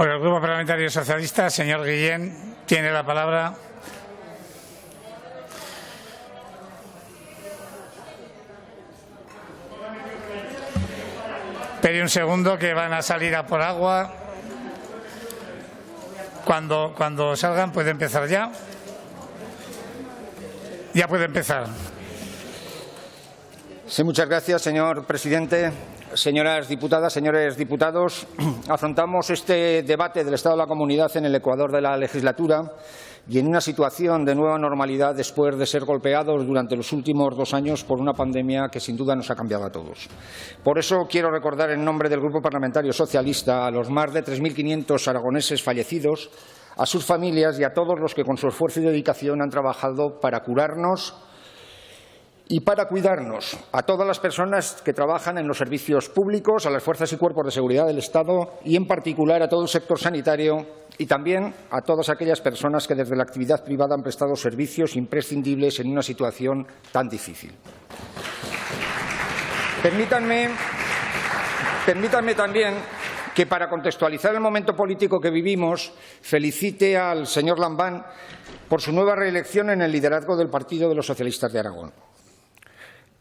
Por el Grupo Parlamentario Socialista, señor Guillén, tiene la palabra. Espere un segundo, que van a salir a por agua. Cuando salgan, puede empezar ya. Ya puede empezar. Sí, muchas gracias, señor presidente. Señoras diputadas, señores diputados, afrontamos este debate del Estado de la Comunidad en el ecuador de la legislatura y en una situación de nueva normalidad después de ser golpeados durante los últimos 2 años por una pandemia que sin duda nos ha cambiado a todos. Por eso quiero recordar en nombre del Grupo Parlamentario Socialista a los más de 3.500 aragoneses fallecidos, a sus familias y a todos los que con su esfuerzo y dedicación han trabajado para curarnos y para cuidarnos, a todas las personas que trabajan en los servicios públicos, a las fuerzas y cuerpos de seguridad del Estado y, en particular, a todo el sector sanitario y también a todas aquellas personas que desde la actividad privada han prestado servicios imprescindibles en una situación tan difícil. Permítanme también que, para contextualizar el momento político que vivimos, felicite al señor Lambán por su nueva reelección en el liderazgo del Partido de los Socialistas de Aragón.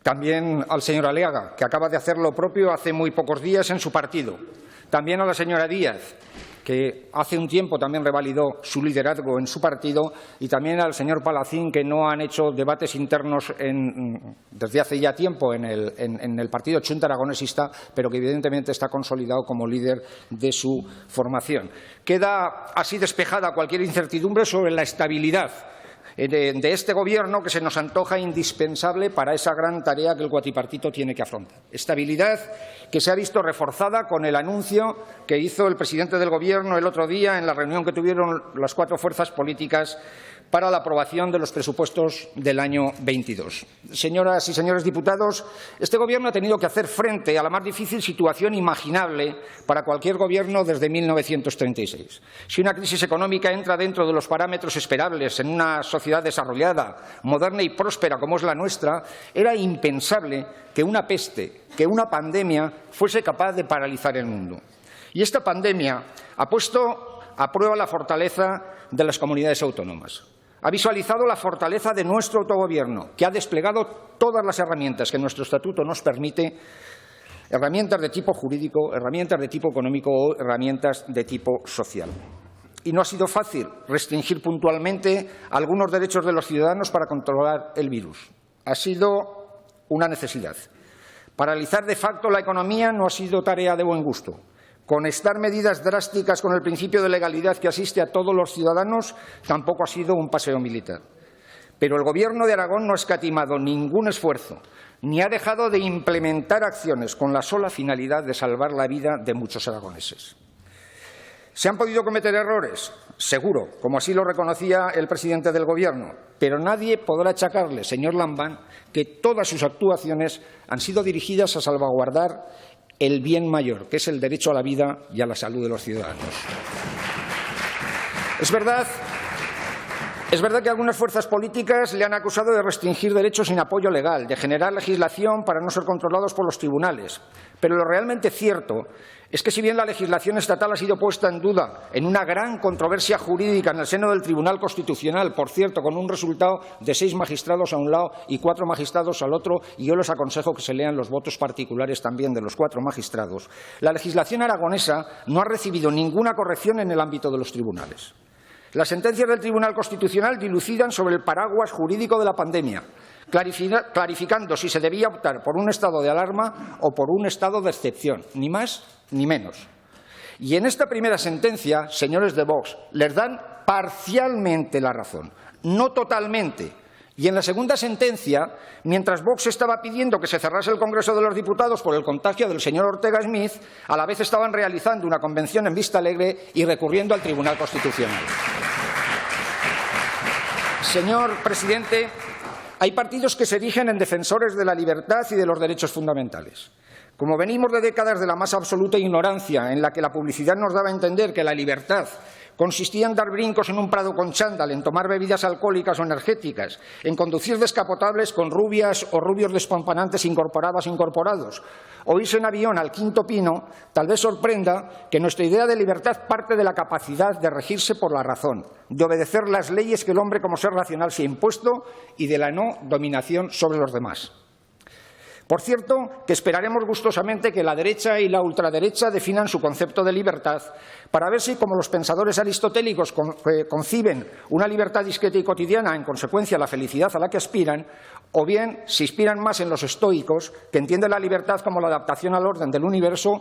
También al señor Aliaga, que acaba de hacer lo propio hace muy pocos días en su partido. También a la señora Díaz, que hace un tiempo también revalidó su liderazgo en su partido, y también al señor Palacín, que no han hecho debates internos desde hace ya tiempo en el partido Chunta Aragonesista, pero que evidentemente está consolidado como líder de su formación. Queda así despejada cualquier incertidumbre sobre la estabilidad de este Gobierno, que se nos antoja indispensable para esa gran tarea que el cuatripartito tiene que afrontar. Estabilidad que se ha visto reforzada con el anuncio que hizo el presidente del Gobierno el otro día en la reunión que tuvieron las 4 fuerzas políticas para la aprobación de los presupuestos del año 22. Señoras y señores diputados, este Gobierno ha tenido que hacer frente a la más difícil situación imaginable para cualquier Gobierno desde 1936. Si una crisis económica entra dentro de los parámetros esperables en una sociedad desarrollada, moderna y próspera como es la nuestra, era impensable que una peste, que una pandemia fuese capaz de paralizar el mundo. Y esta pandemia ha puesto a prueba la fortaleza de las comunidades autónomas. Ha visualizado la fortaleza de nuestro autogobierno, que ha desplegado todas las herramientas que nuestro estatuto nos permite, herramientas de tipo jurídico, herramientas de tipo económico o herramientas de tipo social. Y no ha sido fácil restringir puntualmente algunos derechos de los ciudadanos para controlar el virus. Ha sido una necesidad. Paralizar de facto la economía no ha sido tarea de buen gusto. Conectar medidas drásticas con el principio de legalidad que asiste a todos los ciudadanos tampoco ha sido un paseo militar. Pero el Gobierno de Aragón no ha escatimado ningún esfuerzo, ni ha dejado de implementar acciones con la sola finalidad de salvar la vida de muchos aragoneses. ¿Se han podido cometer errores? Seguro, como así lo reconocía el presidente del Gobierno, pero nadie podrá achacarle, señor Lambán, que todas sus actuaciones han sido dirigidas a salvaguardar el bien mayor, que es el derecho a la vida y a la salud de los ciudadanos. Es verdad que algunas fuerzas políticas le han acusado de restringir derechos sin apoyo legal, de generar legislación para no ser controlados por los tribunales. Pero lo realmente cierto es que, si bien la legislación estatal ha sido puesta en duda en una gran controversia jurídica en el seno del Tribunal Constitucional, por cierto, con un resultado de 6 magistrados a un lado y 4 magistrados al otro, y yo les aconsejo que se lean los votos particulares también de los 4 magistrados, la legislación aragonesa no ha recibido ninguna corrección en el ámbito de los tribunales. Las sentencias del Tribunal Constitucional dilucidan sobre el paraguas jurídico de la pandemia, clarificando si se debía optar por un estado de alarma o por un estado de excepción, ni más ni menos. Y en esta primera sentencia, señores de Vox, les dan parcialmente la razón, no totalmente. Y en la segunda sentencia, mientras Vox estaba pidiendo que se cerrase el Congreso de los Diputados por el contagio del señor Ortega Smith, a la vez estaban realizando una convención en Vistalegre y recurriendo al Tribunal Constitucional. Señor presidente, hay partidos que se erigen en defensores de la libertad y de los derechos fundamentales. Como venimos de décadas de la más absoluta ignorancia, en la que la publicidad nos daba a entender que la libertad consistía en dar brincos en un prado con chándal, en tomar bebidas alcohólicas o energéticas, en conducir descapotables con rubias o rubios despampanantes incorporados, o irse en avión al Quinto Pino, tal vez sorprenda que nuestra idea de libertad parte de la capacidad de regirse por la razón, de obedecer las leyes que el hombre como ser racional se ha impuesto y de la no dominación sobre los demás. Por cierto, que esperaremos gustosamente que la derecha y la ultraderecha definan su concepto de libertad para ver si, como los pensadores aristotélicos conciben una libertad discreta y cotidiana, en consecuencia la felicidad a la que aspiran, o bien si inspiran más en los estoicos, que entienden la libertad como la adaptación al orden del universo,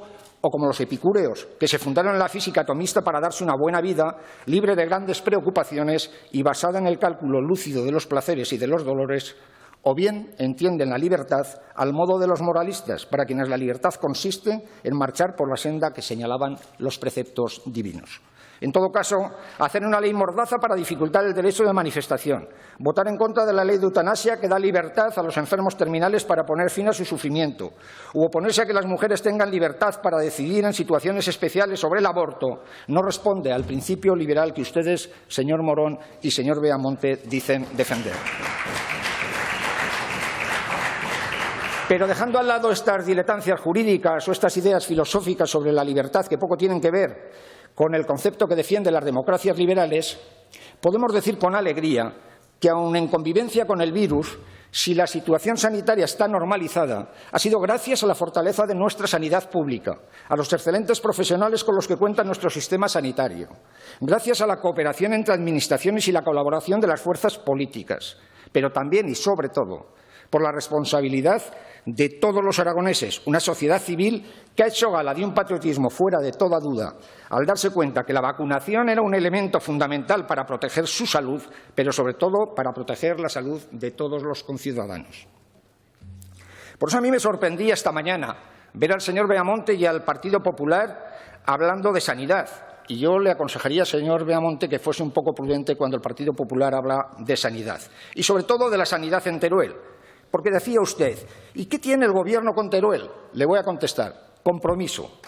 o como los epicúreos, que se fundaron en la física atomista para darse una buena vida, libre de grandes preocupaciones y basada en el cálculo lúcido de los placeres y de los dolores, o bien entienden la libertad al modo de los moralistas, para quienes la libertad consiste en marchar por la senda que señalaban los preceptos divinos. En todo caso, hacer una ley mordaza para dificultar el derecho de manifestación, votar en contra de la ley de eutanasia que da libertad a los enfermos terminales para poner fin a su sufrimiento, u oponerse a que las mujeres tengan libertad para decidir en situaciones especiales sobre el aborto, no responde al principio liberal que ustedes, señor Morón y señor Beamonte, dicen defender. Pero dejando al lado estas diletancias jurídicas o estas ideas filosóficas sobre la libertad que poco tienen que ver con el concepto que defienden las democracias liberales, podemos decir con alegría que, aun en convivencia con el virus, si la situación sanitaria está normalizada, ha sido gracias a la fortaleza de nuestra sanidad pública, a los excelentes profesionales con los que cuenta nuestro sistema sanitario, gracias a la cooperación entre administraciones y la colaboración de las fuerzas políticas, pero también y sobre todo por la responsabilidad de todos los aragoneses, una sociedad civil que ha hecho gala de un patriotismo fuera de toda duda, al darse cuenta que la vacunación era un elemento fundamental para proteger su salud, pero sobre todo para proteger la salud de todos los conciudadanos. Por eso a mí me sorprendía esta mañana ver al señor Beamonte y al Partido Popular hablando de sanidad. Y yo le aconsejaría, señor Beamonte, que fuese un poco prudente cuando el Partido Popular habla de sanidad. Y sobre todo de la sanidad en Teruel. Porque decía usted, ¿y qué tiene el Gobierno con Teruel? Le voy a contestar, compromiso.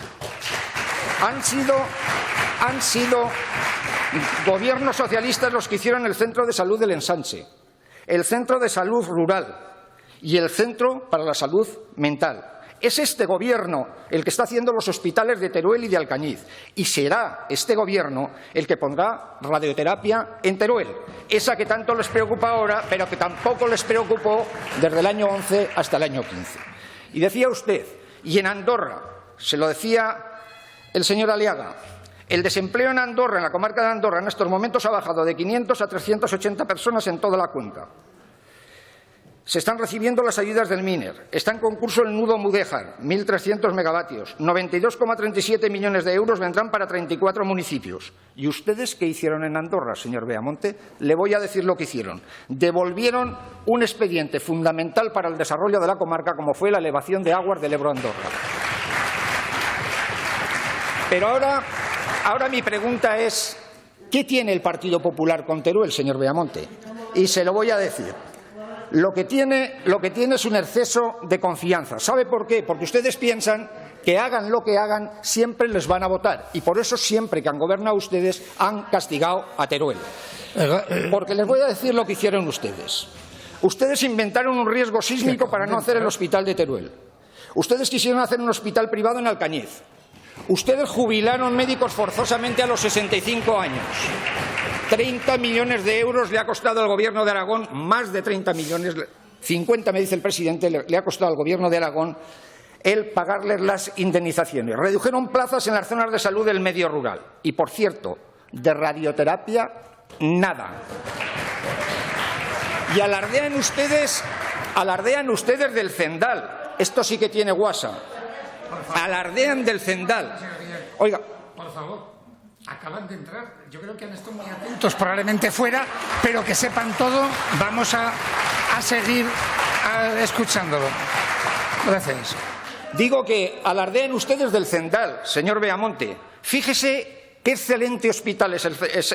Han sido gobiernos socialistas los que hicieron el Centro de Salud del Ensanche, el Centro de Salud Rural y el Centro para la Salud Mental. Es este Gobierno el que está haciendo los hospitales de Teruel y de Alcañiz. Y será este Gobierno el que pondrá radioterapia en Teruel. Esa que tanto les preocupa ahora, pero que tampoco les preocupó desde el año 11 hasta el año 15. Y decía usted, y en Andorra, se lo decía el señor Aliaga, el desempleo en Andorra, en la comarca de Andorra, en estos momentos ha bajado de 500 a 380 personas en toda la cuenca. Se están recibiendo las ayudas del MINER. Está en concurso el nudo Mudéjar, 1.300 megavatios. 92,37 millones de euros vendrán para 34 municipios. ¿Y ustedes qué hicieron en Andorra, señor Beamonte? Le voy a decir lo que hicieron. Devolvieron un expediente fundamental para el desarrollo de la comarca, como fue la elevación de aguas del Ebro a Andorra. Pero ahora mi pregunta es, ¿qué tiene el Partido Popular con Teruel, señor Beamonte? Y se lo voy a decir. Lo que tiene es un exceso de confianza. ¿Sabe por qué? Porque ustedes piensan que hagan lo que hagan, siempre les van a votar. Y por eso siempre que han gobernado ustedes han castigado a Teruel. Porque les voy a decir lo que hicieron ustedes. Ustedes inventaron un riesgo sísmico para no hacer el hospital de Teruel. Ustedes quisieron hacer un hospital privado en Alcañiz. Ustedes jubilaron médicos forzosamente a los 65 años. 30 millones de euros le ha costado al Gobierno de Aragón, más de 30 millones, 50 me dice el presidente, le ha costado al Gobierno de Aragón el pagarles las indemnizaciones. Redujeron plazas en las zonas de salud del medio rural. Y, por cierto, de radioterapia, nada. Y alardean ustedes del Zendal. Esto sí que tiene guasa. Alardean del Zendal. Oiga, por favor. Acaban de entrar, yo creo que han estado muy atentos, probablemente fuera, pero que sepan todo, vamos a seguir escuchándolo. Gracias. Digo que alardean ustedes del Zendal, señor Beamonte. Fíjese qué excelente hospital es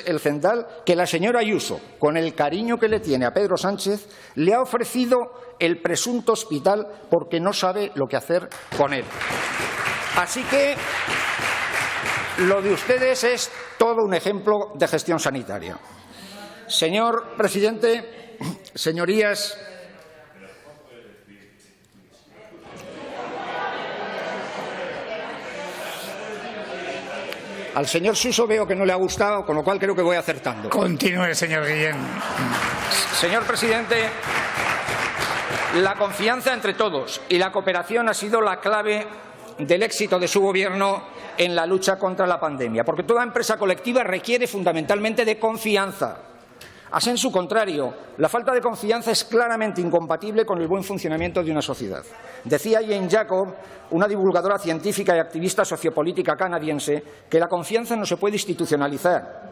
el Zendal, que la señora Ayuso, con el cariño que le tiene a Pedro Sánchez, le ha ofrecido el presunto hospital porque no sabe lo que hacer con él. Así que lo de ustedes es todo un ejemplo de gestión sanitaria. Señor presidente, señorías, al señor Suso veo que no le ha gustado, con lo cual creo que voy acertando. Continúe, señor Guillén. Señor presidente, la confianza entre todos y la cooperación ha sido la clave del éxito de su Gobierno en la lucha contra la pandemia, porque toda empresa colectiva requiere fundamentalmente de confianza. A sensu contrario, la falta de confianza es claramente incompatible con el buen funcionamiento de una sociedad. Decía Jane Jacob, una divulgadora científica y activista sociopolítica canadiense, que la confianza no se puede institucionalizar,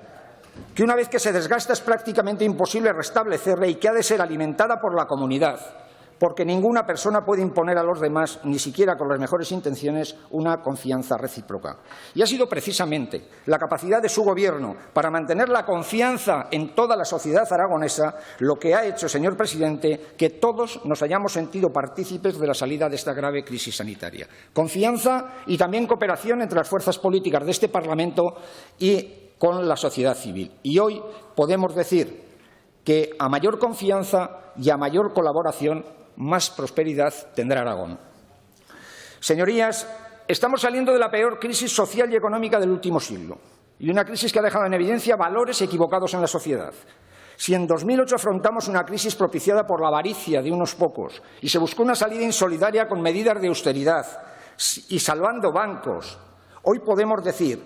que una vez que se desgasta es prácticamente imposible restablecerla y que ha de ser alimentada por la comunidad, porque ninguna persona puede imponer a los demás, ni siquiera con las mejores intenciones, una confianza recíproca. Y ha sido precisamente la capacidad de su Gobierno para mantener la confianza en toda la sociedad aragonesa lo que ha hecho, señor presidente, que todos nos hayamos sentido partícipes de la salida de esta grave crisis sanitaria. Confianza y también cooperación entre las fuerzas políticas de este Parlamento y con la sociedad civil. Y hoy podemos decir que a mayor confianza y a mayor colaboración, más prosperidad tendrá Aragón. Señorías, estamos saliendo de la peor crisis social y económica del último siglo, y una crisis que ha dejado en evidencia valores equivocados en la sociedad. Si en 2008 afrontamos una crisis propiciada por la avaricia de unos pocos y se buscó una salida insolidaria con medidas de austeridad y salvando bancos, hoy podemos decir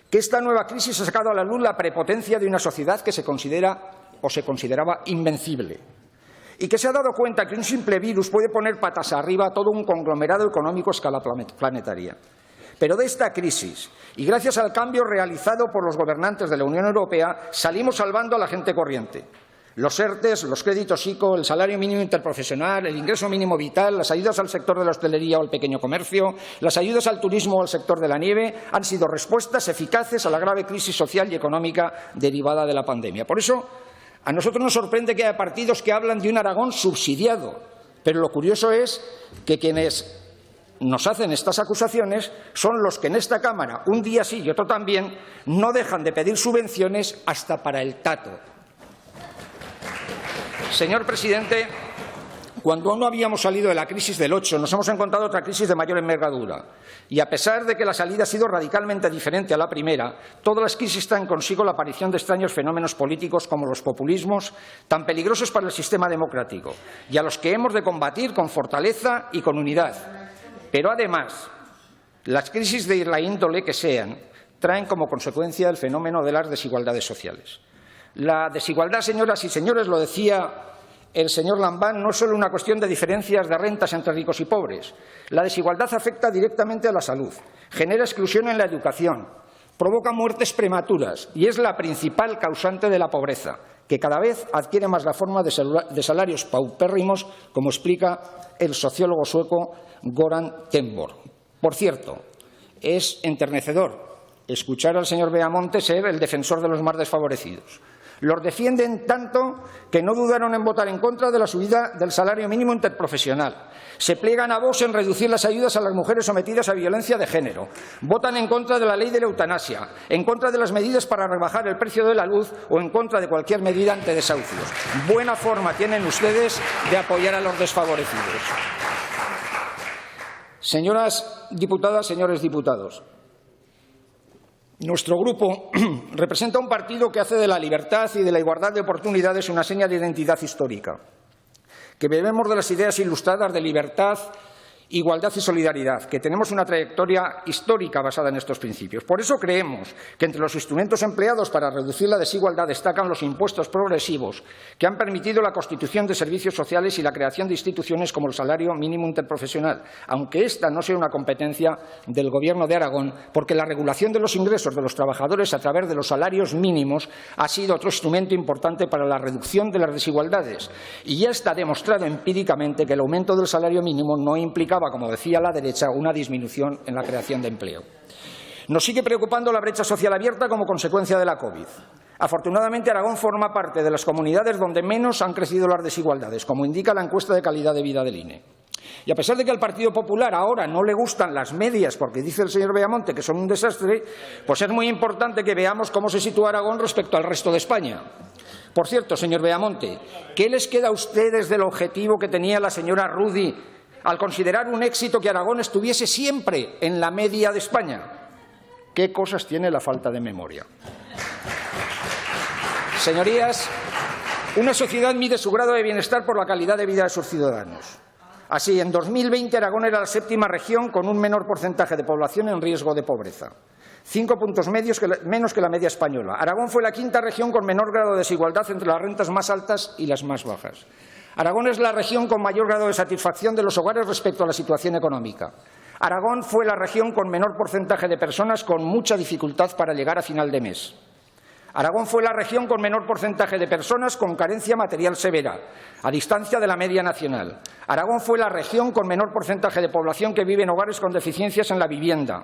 que esta nueva crisis ha sacado a la luz la prepotencia de una sociedad que se considera o se consideraba invencible, y que se ha dado cuenta que un simple virus puede poner patas arriba a todo un conglomerado económico a escala planetaria. Pero de esta crisis, y gracias al cambio realizado por los gobernantes de la Unión Europea, salimos salvando a la gente corriente. Los ERTEs, los créditos ICO, el salario mínimo interprofesional, el ingreso mínimo vital, las ayudas al sector de la hostelería o al pequeño comercio, las ayudas al turismo o al sector de la nieve han sido respuestas eficaces a la grave crisis social y económica derivada de la pandemia. Por eso, a nosotros nos sorprende que haya partidos que hablan de un Aragón subsidiado, pero lo curioso es que quienes nos hacen estas acusaciones son los que en esta Cámara, un día sí y otro también, no dejan de pedir subvenciones hasta para el tato. Señor presidente, cuando aún no habíamos salido de la crisis del 8, nos hemos encontrado otra crisis de mayor envergadura. Y a pesar de que la salida ha sido radicalmente diferente a la primera, todas las crisis traen consigo la aparición de extraños fenómenos políticos como los populismos, tan peligrosos para el sistema democrático, y a los que hemos de combatir con fortaleza y con unidad. Pero además, las crisis de la índole que sean, traen como consecuencia el fenómeno de las desigualdades sociales. La desigualdad, señoras y señores, lo decía el señor Lambán, no es solo una cuestión de diferencias de rentas entre ricos y pobres. La desigualdad afecta directamente a la salud, genera exclusión en la educación, provoca muertes prematuras y es la principal causante de la pobreza, que cada vez adquiere más la forma de salarios paupérrimos, como explica el sociólogo sueco Goran Thunberg. Por cierto, es enternecedor escuchar al señor Beamonte ser el defensor de los más desfavorecidos. Los defienden tanto que no dudaron en votar en contra de la subida del salario mínimo interprofesional. Se pliegan a Vox en reducir las ayudas a las mujeres sometidas a violencia de género. Votan en contra de la ley de la eutanasia, en contra de las medidas para rebajar el precio de la luz o en contra de cualquier medida ante desahucios. Buena forma tienen ustedes de apoyar a los desfavorecidos. Señoras diputadas, señores diputados, nuestro grupo representa un partido que hace de la libertad y de la igualdad de oportunidades una seña de identidad histórica, que bebemos de las ideas ilustradas de libertad, igualdad y solidaridad, que tenemos una trayectoria histórica basada en estos principios. Por eso creemos que entre los instrumentos empleados para reducir la desigualdad destacan los impuestos progresivos, que han permitido la constitución de servicios sociales y la creación de instituciones como el salario mínimo interprofesional, aunque esta no sea una competencia del Gobierno de Aragón, porque la regulación de los ingresos de los trabajadores a través de los salarios mínimos ha sido otro instrumento importante para la reducción de las desigualdades. Y ya está demostrado empíricamente que el aumento del salario mínimo no implica, como decía la derecha, una disminución en la creación de empleo. Nos sigue preocupando la brecha social abierta como consecuencia de la COVID. Afortunadamente, Aragón forma parte de las comunidades donde menos han crecido las desigualdades, como indica la encuesta de calidad de vida del INE. Y a pesar de que al Partido Popular ahora no le gustan las medias, porque dice el señor Beamonte que son un desastre, pues es muy importante que veamos cómo se sitúa Aragón respecto al resto de España. Por cierto, señor Beamonte, ¿qué les queda a ustedes del objetivo que tenía la señora Rudy al considerar un éxito que Aragón estuviese siempre en la media de España? ¿Qué cosas tiene la falta de memoria? Señorías, una sociedad mide su grado de bienestar por la calidad de vida de sus ciudadanos. Así, en 2020 Aragón era la séptima región con un menor porcentaje de población en riesgo de pobreza. 5 puntos menos que la media española. Aragón fue la quinta región con menor grado de desigualdad entre las rentas más altas y las más bajas. Aragón es la región con mayor grado de satisfacción de los hogares respecto a la situación económica. Aragón fue la región con menor porcentaje de personas con mucha dificultad para llegar a final de mes. Aragón fue la región con menor porcentaje de personas con carencia material severa, a distancia de la media nacional. Aragón fue la región con menor porcentaje de población que vive en hogares con deficiencias en la vivienda.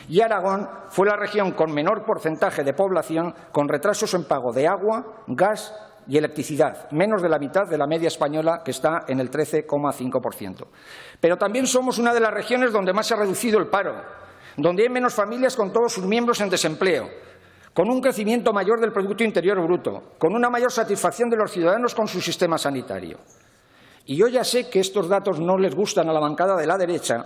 Y Aragón fue la región con menor porcentaje de población con retrasos en pago de agua, gas y electricidad, menos de la mitad de la media española, que está en el 13,5%. Pero también somos una de las regiones donde más se ha reducido el paro, donde hay menos familias con todos sus miembros en desempleo, con un crecimiento mayor del Producto Interior Bruto, con una mayor satisfacción de los ciudadanos con su sistema sanitario. Y yo ya sé que estos datos no les gustan a la bancada de la derecha,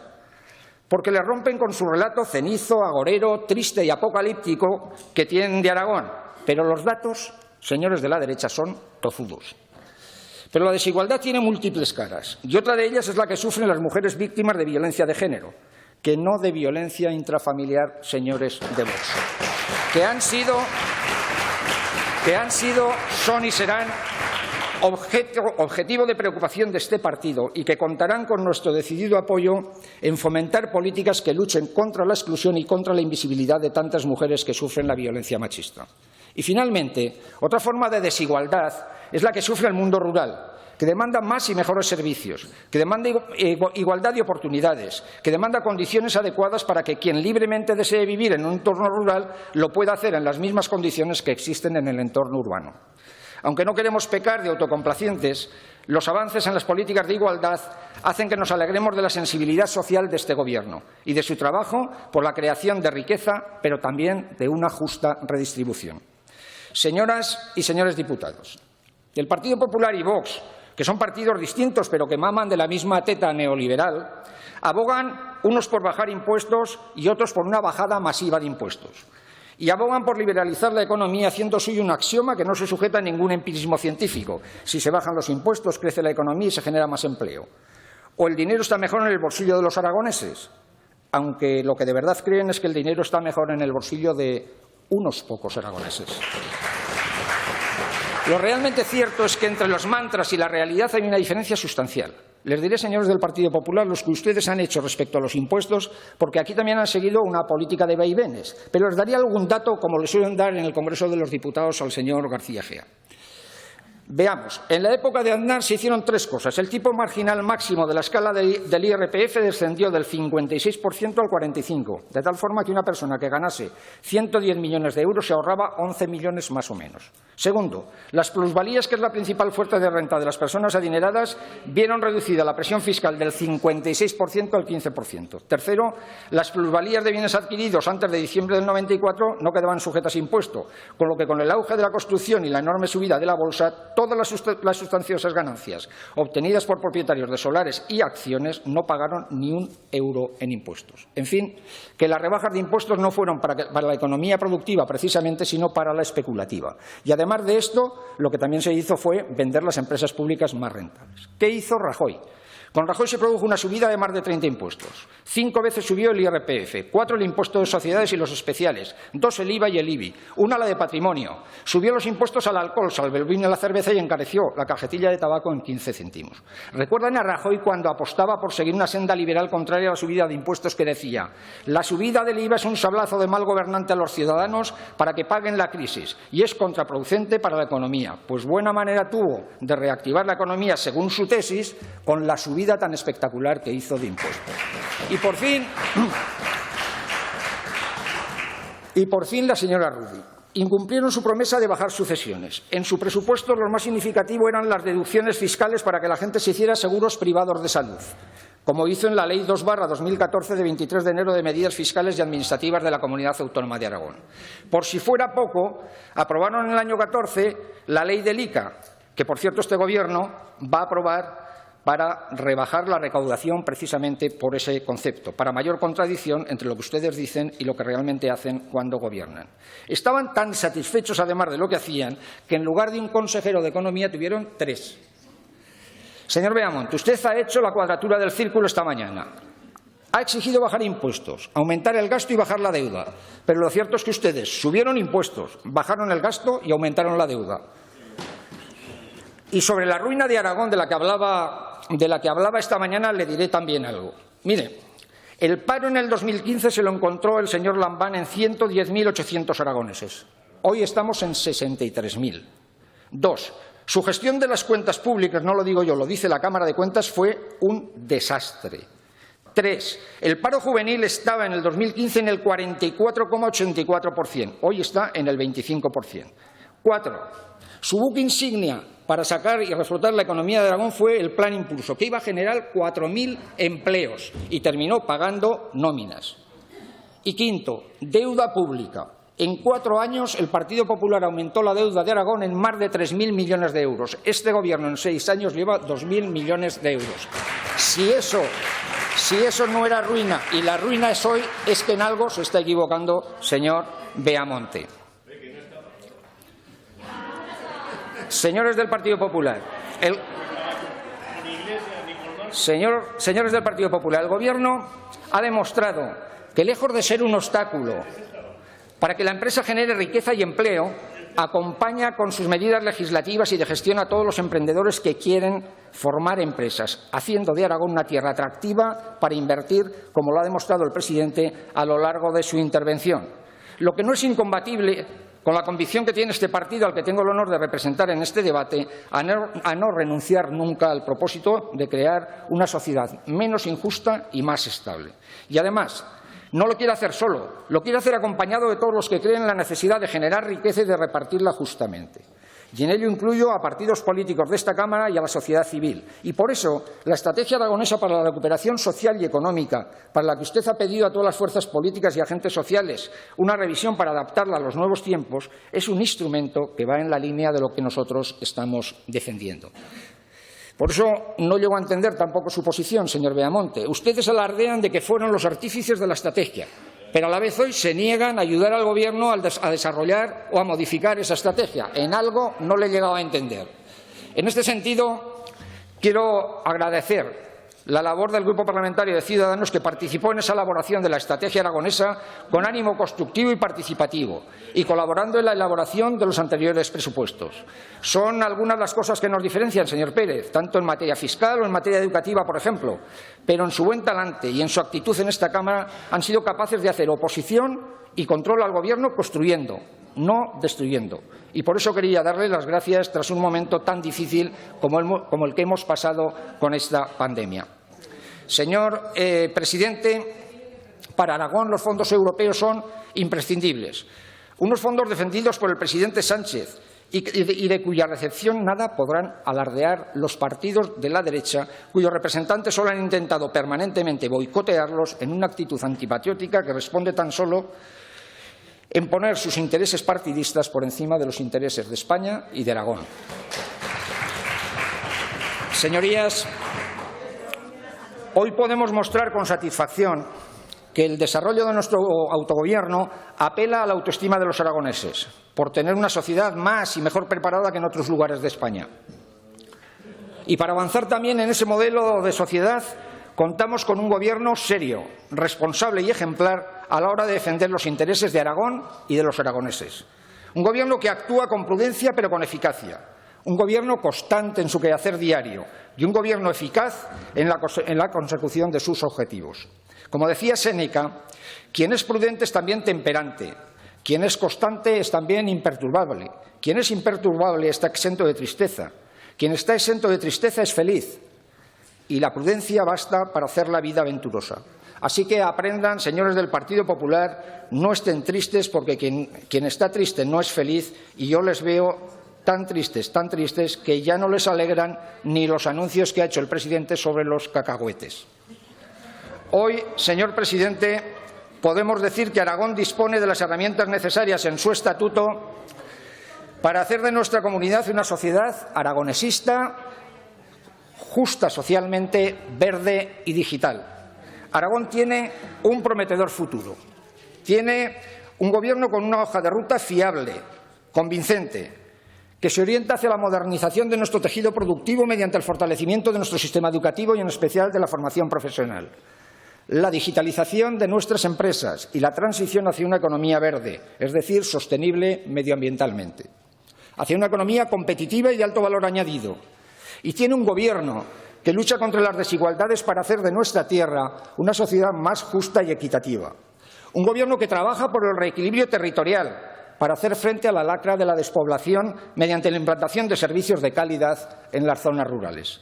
porque le rompen con su relato cenizo, agorero, triste y apocalíptico que tienen de Aragón. Pero los datos, señores de la derecha, son tozudos. Pero la desigualdad tiene múltiples caras, y otra de ellas es la que sufren las mujeres víctimas de violencia de género, que no de violencia intrafamiliar, señores de Vox, que han sido, son y serán objetivo de preocupación de este partido y que contarán con nuestro decidido apoyo en fomentar políticas que luchen contra la exclusión y contra la invisibilidad de tantas mujeres que sufren la violencia machista. Y finalmente, otra forma de desigualdad es la que sufre el mundo rural, que demanda más y mejores servicios, que demanda igualdad de oportunidades, que demanda condiciones adecuadas para que quien libremente desee vivir en un entorno rural lo pueda hacer en las mismas condiciones que existen en el entorno urbano. Aunque no queremos pecar de autocomplacientes, los avances en las políticas de igualdad hacen que nos alegremos de la sensibilidad social de este Gobierno y de su trabajo por la creación de riqueza, pero también de una justa redistribución. Señoras y señores diputados, el Partido Popular y Vox, que son partidos distintos pero que maman de la misma teta neoliberal, abogan unos por bajar impuestos y otros por una bajada masiva de impuestos. Y abogan por liberalizar la economía haciendo suyo un axioma que no se sujeta a ningún empirismo científico. Si se bajan los impuestos, crece la economía y se genera más empleo. O el dinero está mejor en el bolsillo de los aragoneses, aunque lo que de verdad creen es que el dinero está mejor en el bolsillo de unos pocos aragoneses. Lo realmente cierto es que entre los mantras y la realidad hay una diferencia sustancial. Les diré, señores del Partido Popular, los que ustedes han hecho respecto a los impuestos, porque aquí también han seguido una política de vaivenes. Pero les daría algún dato, como le suelen dar en el Congreso de los Diputados al señor García Egea. Veamos, en la época de Aznar se hicieron tres cosas. El tipo marginal máximo de la escala del IRPF descendió del 56% al 45%, de tal forma que una persona que ganase 110 millones de euros se ahorraba 11 millones más o menos. Segundo, las plusvalías, que es la principal fuente de renta de las personas adineradas, vieron reducida la presión fiscal del 56% al 15%. Tercero, las plusvalías de bienes adquiridos antes de diciembre del 94 no quedaban sujetas a impuesto, con lo que con el auge de la construcción y la enorme subida de la bolsa, todas las sustanciosas ganancias obtenidas por propietarios de solares y acciones no pagaron ni un euro en impuestos. En fin, que las rebajas de impuestos no fueron para la economía productiva precisamente, sino para la especulativa. Y además de esto, lo que también se hizo fue vender las empresas públicas más rentables. ¿Qué hizo Rajoy? Con Rajoy se produjo una subida de más de 30 impuestos. 5 veces subió el IRPF, 4 el impuesto de sociedades y los especiales, 2 el IVA y el IBI, 1 la de patrimonio. Subió los impuestos al alcohol, salvo el vino y la cerveza, y encareció la cajetilla de tabaco en 15 céntimos. ¿Recuerdan a Rajoy cuando apostaba por seguir una senda liberal contraria a la subida de impuestos, que decía: la subida del IVA es un sablazo de mal gobernante a los ciudadanos para que paguen la crisis y es contraproducente para la economía? Pues buena manera tuvo de reactivar la economía, según su tesis, con la subida tan espectacular que hizo de impuestos. Y por fin la señora Rudy. incumplieron su promesa de bajar sucesiones. En su presupuesto lo más significativo eran las deducciones fiscales para que la gente se hiciera seguros privados de salud, como hizo en la Ley 2/2014 de 23 de enero de medidas fiscales y administrativas de la Comunidad Autónoma de Aragón. Por si fuera poco, aprobaron en el año 14 la Ley del ICA, que por cierto este Gobierno va a aprobar para rebajar la recaudación precisamente por ese concepto, para mayor contradicción entre lo que ustedes dicen y lo que realmente hacen cuando gobiernan. Estaban tan satisfechos, además de lo que hacían, que en lugar de un consejero de Economía tuvieron 3. Señor Beamonte, usted ha hecho la cuadratura del círculo esta mañana. Ha exigido bajar impuestos, aumentar el gasto y bajar la deuda. Pero lo cierto es que ustedes subieron impuestos, bajaron el gasto y aumentaron la deuda. Y sobre la ruina de Aragón de la que hablaba esta mañana le diré también algo. Mire, el paro en el 2015 se lo encontró el señor Lambán en 110.800 aragoneses. Hoy estamos en 63.000. 2. Su gestión de las cuentas públicas, no lo digo yo, lo dice la Cámara de Cuentas, fue un desastre. 3. El paro juvenil estaba en el 2015 en el 44,84%. Hoy está en el 25%. 4. Su buque insignia para sacar y reflotar la economía de Aragón fue el Plan Impulso, que iba a generar 4.000 empleos y terminó pagando nóminas. Y 5. Deuda pública. En 4 años el Partido Popular aumentó la deuda de Aragón en más de 3.000 millones de euros. Este Gobierno en 6 años lleva 2.000 millones de euros. Si eso no era ruina y la ruina es hoy, es que en algo se está equivocando, señor Beamonte. Señores del Partido Popular, señores del Partido Popular, el Gobierno ha demostrado que, lejos de ser un obstáculo para que la empresa genere riqueza y empleo, acompaña con sus medidas legislativas y de gestión a todos los emprendedores que quieren formar empresas, haciendo de Aragón una tierra atractiva para invertir, como lo ha demostrado el presidente a lo largo de su intervención. Lo que no es incompatible con la convicción que tiene este partido, al que tengo el honor de representar en este debate, a no renunciar nunca al propósito de crear una sociedad menos injusta y más estable. Y además, no lo quiere hacer solo, lo quiere hacer acompañado de todos los que creen en la necesidad de generar riqueza y de repartirla justamente. Y en ello incluyo a partidos políticos de esta Cámara y a la sociedad civil. Y por eso, la estrategia aragonesa para la recuperación social y económica, para la que usted ha pedido a todas las fuerzas políticas y agentes sociales una revisión para adaptarla a los nuevos tiempos, es un instrumento que va en la línea de lo que nosotros estamos defendiendo. Por eso no llego a entender tampoco su posición, señor Beamonte. Ustedes alardean de que fueron los artífices de la estrategia, pero a la vez hoy se niegan a ayudar al Gobierno a desarrollar o a modificar esa estrategia. En algo no le he llegado a entender. En este sentido, quiero agradecer la labor del Grupo Parlamentario de Ciudadanos, que participó en esa elaboración de la estrategia aragonesa con ánimo constructivo y participativo y colaborando en la elaboración de los anteriores presupuestos. Son algunas las cosas que nos diferencian, señor Pérez, tanto en materia fiscal o en materia educativa, por ejemplo, pero en su buen talante y en su actitud en esta Cámara han sido capaces de hacer oposición y control al Gobierno construyendo, no destruyendo. Y por eso quería darle las gracias tras un momento tan difícil como el que hemos pasado con esta pandemia. Señor presidente, para Aragón los fondos europeos son imprescindibles. Unos fondos defendidos por el presidente Sánchez y de cuya recepción nada podrán alardear los partidos de la derecha, cuyos representantes solo han intentado permanentemente boicotearlos en una actitud antipatriótica que responde tan solo en poner sus intereses partidistas por encima de los intereses de España y de Aragón. Señorías, hoy podemos mostrar con satisfacción que el desarrollo de nuestro autogobierno apela a la autoestima de los aragoneses, por tener una sociedad más y mejor preparada que en otros lugares de España. Y para avanzar también en ese modelo de sociedad, contamos con un Gobierno serio, responsable y ejemplar a la hora de defender los intereses de Aragón y de los aragoneses. Un Gobierno que actúa con prudencia pero con eficacia. Un Gobierno constante en su quehacer diario y un Gobierno eficaz en la consecución de sus objetivos. Como decía Séneca, quien es prudente es también temperante, quien es constante es también imperturbable, quien es imperturbable está exento de tristeza, quien está exento de tristeza es feliz, y la prudencia basta para hacer la vida aventurosa. Así que aprendan, señores del Partido Popular, no estén tristes porque quien está triste no es feliz, y yo les veo tan tristes, que ya no les alegran ni los anuncios que ha hecho el presidente sobre los cacahuetes. Hoy, señor presidente, podemos decir que Aragón dispone de las herramientas necesarias en su estatuto para hacer de nuestra comunidad una sociedad aragonesista, justa socialmente, verde y digital. Aragón tiene un prometedor futuro. Tiene un Gobierno con una hoja de ruta fiable, convincente, que se orienta hacia la modernización de nuestro tejido productivo mediante el fortalecimiento de nuestro sistema educativo y, en especial, de la formación profesional, la digitalización de nuestras empresas y la transición hacia una economía verde, es decir, sostenible medioambientalmente, hacia una economía competitiva y de alto valor añadido. Y tiene un Gobierno que lucha contra las desigualdades para hacer de nuestra tierra una sociedad más justa y equitativa. Un Gobierno que trabaja por el reequilibrio territorial para hacer frente a la lacra de la despoblación mediante la implantación de servicios de calidad en las zonas rurales.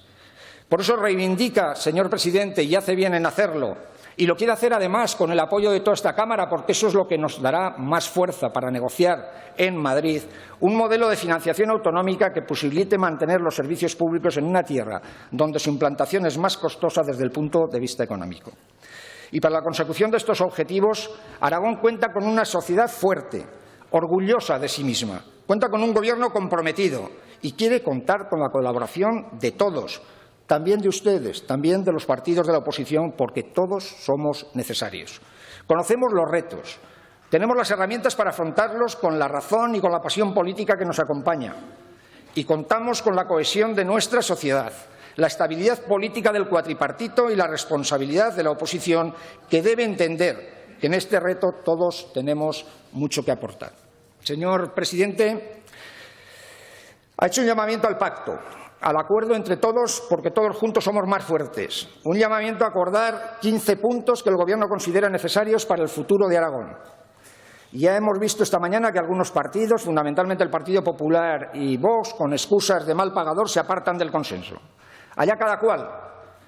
Por eso reivindica, señor presidente, y hace bien en hacerlo, y lo quiere hacer además con el apoyo de toda esta Cámara, porque eso es lo que nos dará más fuerza para negociar en Madrid, un modelo de financiación autonómica que posibilite mantener los servicios públicos en una tierra donde su implantación es más costosa desde el punto de vista económico. Y para la consecución de estos objetivos, Aragón cuenta con una sociedad fuerte, orgullosa de sí misma, cuenta con un Gobierno comprometido y quiere contar con la colaboración de todos, también de ustedes, también de los partidos de la oposición, porque todos somos necesarios. Conocemos los retos, tenemos las herramientas para afrontarlos con la razón y con la pasión política que nos acompaña, y contamos con la cohesión de nuestra sociedad, la estabilidad política del cuatripartito y la responsabilidad de la oposición, que debe entender que en este reto todos tenemos mucho que aportar. Señor presidente, ha hecho un llamamiento al pacto, al acuerdo entre todos, porque todos juntos somos más fuertes. Un llamamiento a acordar 15 puntos que el Gobierno considera necesarios para el futuro de Aragón. Ya hemos visto esta mañana que algunos partidos, fundamentalmente el Partido Popular y Vox, con excusas de mal pagador, se apartan del consenso. Allá cada cual.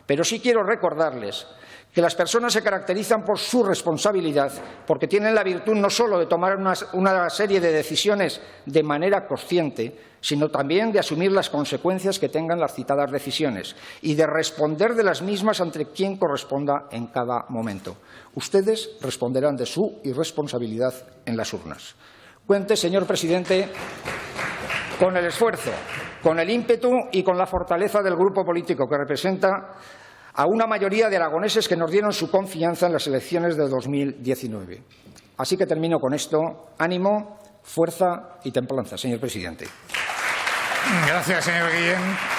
Pero sí quiero recordarles que las personas se caracterizan por su responsabilidad, porque tienen la virtud no solo de tomar una serie de decisiones de manera consciente, sino también de asumir las consecuencias que tengan las citadas decisiones y de responder de las mismas ante quien corresponda en cada momento. Ustedes responderán de su irresponsabilidad en las urnas. Cuente, señor presidente, con el esfuerzo, con el ímpetu y con la fortaleza del grupo político que representa a una mayoría de aragoneses que nos dieron su confianza en las elecciones de 2019. Así que termino con esto. Ánimo, fuerza y templanza, señor presidente. Gracias, señor Guillén.